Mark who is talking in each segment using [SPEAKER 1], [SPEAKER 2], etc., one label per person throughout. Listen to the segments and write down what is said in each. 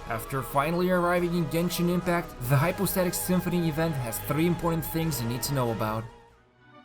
[SPEAKER 1] After finally arriving in Genshin Impact, the Hypostatic Symphony event has 3 important things you need to know about.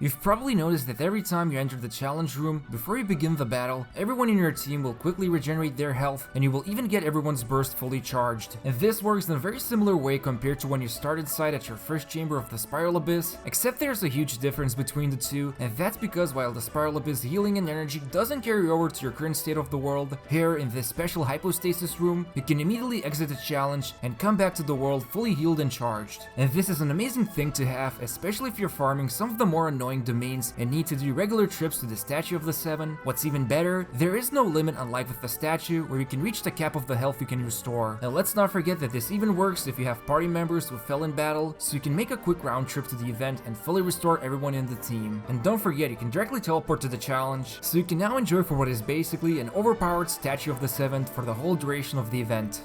[SPEAKER 1] You've probably noticed that every time you enter the challenge room, before you begin the battle, everyone in your team will quickly regenerate their health, and you will even get everyone's burst fully charged. And this works in a very similar way compared to when you start inside at your first chamber of the Spiral Abyss, except there's a huge difference between the two, and that's because while the Spiral Abyss healing and energy doesn't carry over to your current state of the world, here in this special Hypostasis Room, you can immediately exit the challenge and come back to the world fully healed and charged. And this is an amazing thing to have, especially if you're farming some of the more annoying domains and need to do regular trips to the Statue of the Seven. What's even better, there is no limit unlike with the statue, where you can reach the cap of the health you can restore. And let's not forget that this even works if you have party members who fell in battle, so you can make a quick round trip to the event and fully restore everyone in the team. And don't forget, you can directly teleport to the challenge, so you can now enjoy for what is basically an overpowered Statue of the Seventh for the whole duration of the event.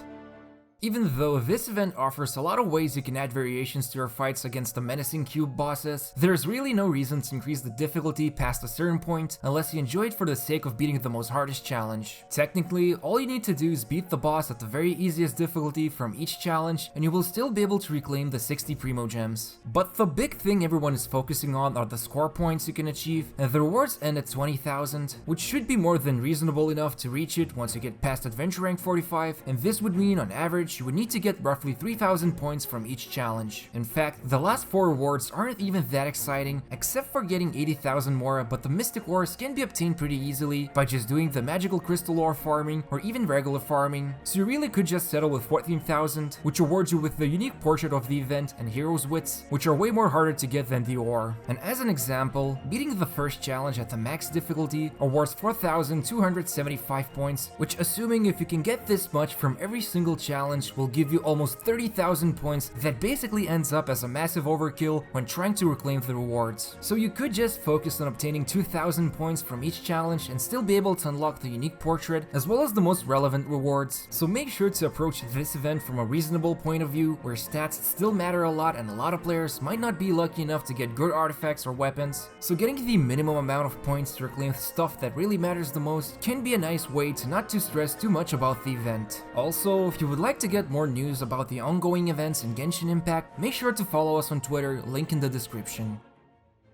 [SPEAKER 1] Even though this event offers a lot of ways you can add variations to your fights against the menacing cube bosses, there's really no reason to increase the difficulty past a certain point unless you enjoy it for the sake of beating the most hardest challenge. Technically, all you need to do is beat the boss at the very easiest difficulty from each challenge, and you will still be able to reclaim the 60 Primo Gems. But the big thing everyone is focusing on are the score points you can achieve, and the rewards end at 20,000, which should be more than reasonable enough to reach it once you get past Adventure Rank 45, and this would mean on average you would need to get roughly 3,000 points from each challenge. In fact, the last 4 rewards aren't even that exciting, except for getting 80,000 more, but the Mystic Ores can be obtained pretty easily by just doing the Magical Crystal Ore farming or even regular farming, so you really could just settle with 14,000, which awards you with the unique portrait of the event and Hero's Wits, which are way more harder to get than the ore. And as an example, beating the first challenge at the max difficulty awards 4,275 points, which, assuming if you can get this much from every single challenge, will give you almost 30,000 points that basically ends up as a massive overkill when trying to reclaim the rewards. So you could just focus on obtaining 2,000 points from each challenge and still be able to unlock the unique portrait as well as the most relevant rewards. So make sure to approach this event from a reasonable point of view where stats still matter a lot and a lot of players might not be lucky enough to get good artifacts or weapons. So getting the minimum amount of points to reclaim stuff that really matters the most can be a nice way to not to stress too much about the event. Also, if you would like to get more news about the ongoing events in Genshin Impact, make sure to follow us on Twitter, link in the description.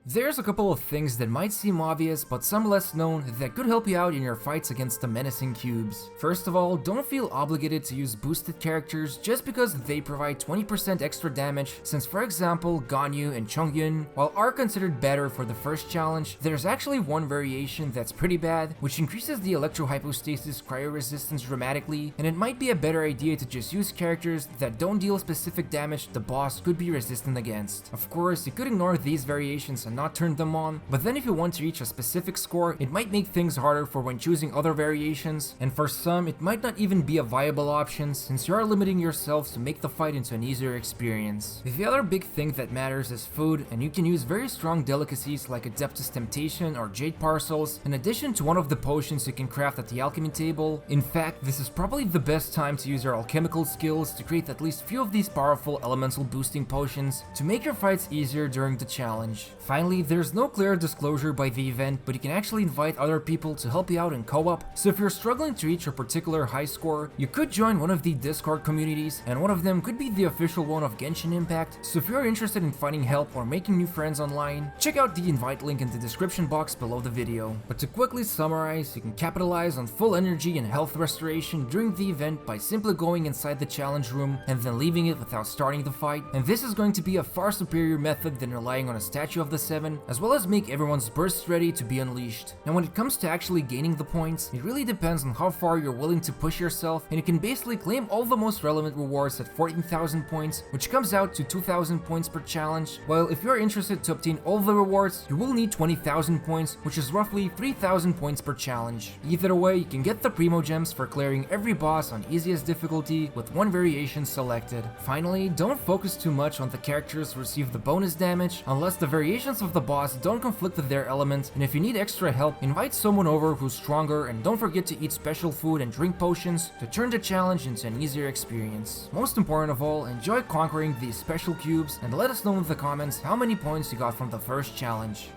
[SPEAKER 1] There's a couple of things that might seem obvious, but some less known, that could help you out in your fights against the menacing cubes. First of all, don't feel obligated to use boosted characters just because they provide 20% extra damage, since for example, Ganyu and Chongyun, while are considered better for the first challenge, there's actually one variation that's pretty bad, which increases the electro hypostasis cryo resistance dramatically, and it might be a better idea to just use characters that don't deal specific damage the boss could be resistant against. Of course, you could ignore these variations and not turn them on, but then if you want to reach a specific score, it might make things harder for when choosing other variations, and for some, it might not even be a viable option since you are limiting yourselves to make the fight into an easier experience. The other big thing that matters is food, and you can use very strong delicacies like Adeptus Temptation or Jade Parcels, in addition to one of the potions you can craft at the alchemy table. In fact, this is probably the best time to use your alchemical skills to create at least few of these powerful elemental boosting potions to make your fights easier during the challenge. Finally, there's no clear disclosure by the event, but you can actually invite other people to help you out in co-op, so if you're struggling to reach a particular high score, you could join one of the Discord communities, and one of them could be the official one of Genshin Impact, so if you're interested in finding help or making new friends online, check out the invite link in the description box below the video. But to quickly summarize, you can capitalize on full energy and health restoration during the event by simply going inside the challenge room and then leaving it without starting the fight, and this is going to be a far superior method than relying on a Statue of the Seven, as well as make everyone's bursts ready to be unleashed. Now when it comes to actually gaining the points, it really depends on how far you're willing to push yourself, and you can basically claim all the most relevant rewards at 14,000 points, which comes out to 2,000 points per challenge, while if you're interested to obtain all the rewards, you will need 20,000 points, which is roughly 3,000 points per challenge. Either way, you can get the Primo Gems for clearing every boss on easiest difficulty with one variation selected. Finally, don't focus too much on the characters who receive the bonus damage, unless the variations of the boss don't conflict with their element, and if you need extra help, invite someone over who's stronger, and don't forget to eat special food and drink potions to turn the challenge into an easier experience. Most important of all, enjoy conquering these special cubes, and let us know in the comments how many points you got from the first challenge.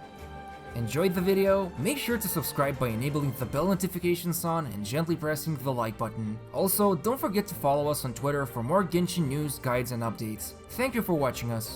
[SPEAKER 1] Enjoyed the video? Make sure to subscribe by enabling the bell notifications on and gently pressing the like button. Also, don't forget to follow us on Twitter for more Genshin news, guides, and updates. Thank you for watching us.